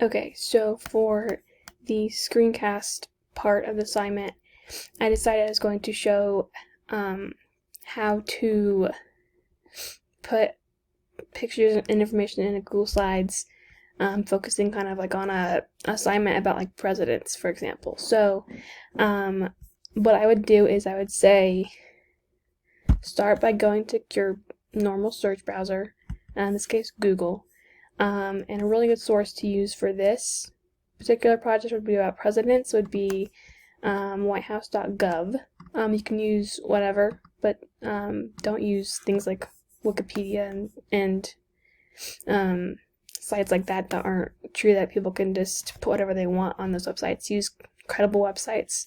Okay, so for the screencast part of the assignment, I decided I was going to show how to put pictures and information into Google Slides, focusing kind of like on a assignment about like presidents, for example. So what I would do is I would say start by going to your normal search browser, in this case Google, and a really good source to use for this particular project would be about presidents would be whitehouse.gov. You can use whatever, but don't use things like Wikipedia and sites like that aren't true, that people can just put whatever they want on those websites. Use credible websites.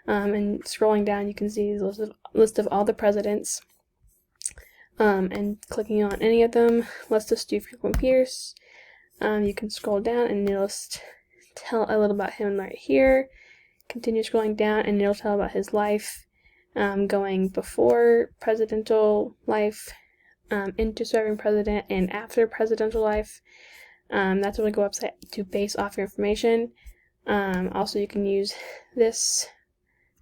And scrolling down, you can see the list of all the presidents. And clicking on any of them, let's just do Franklin Pierce. You can scroll down and it'll tell a little about him right here. Continue scrolling down and it'll tell about his life, going before presidential life, into serving president, and after presidential life. That's a really good website to base off your information. Also, you can use this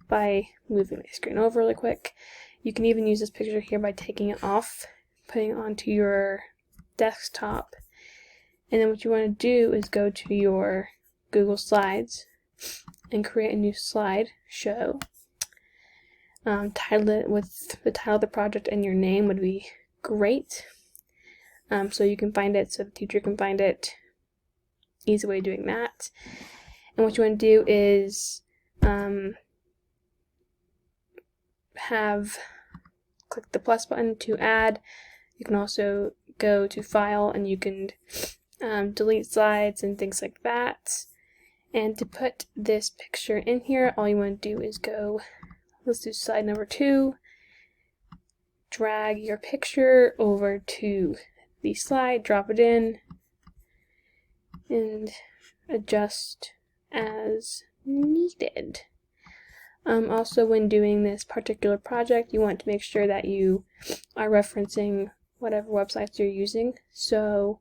by moving my screen over really quick. You can even use this picture here by taking it off, putting it onto your desktop. And then what you want to do is go to your Google Slides and create a new slide show. Title it with the title of the project and your name would be great. So you can find it, so the teacher can find it. Easy way of doing that. And what you want to do is click the plus button to add. You can also go to file and you can delete slides and things like that. And to put this picture in here, all you want to do is let's do slide number 2, drag your picture over to the slide, drop it in, and adjust as needed. Also, when doing this particular project, you want to make sure that you are referencing whatever websites you're using. So,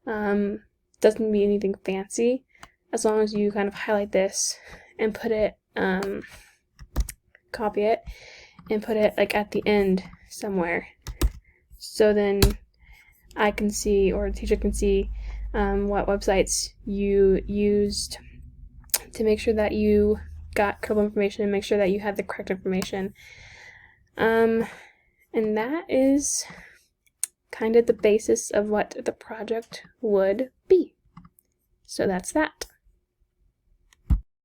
doesn't be anything fancy, as long as you kind of highlight this and put it, copy it, and put it like at the end somewhere. So then I can see, or the teacher can see, what websites you used to make sure that you got credible information and make sure that you had the correct information. And that is kind of the basis of what the project would be. So that's that.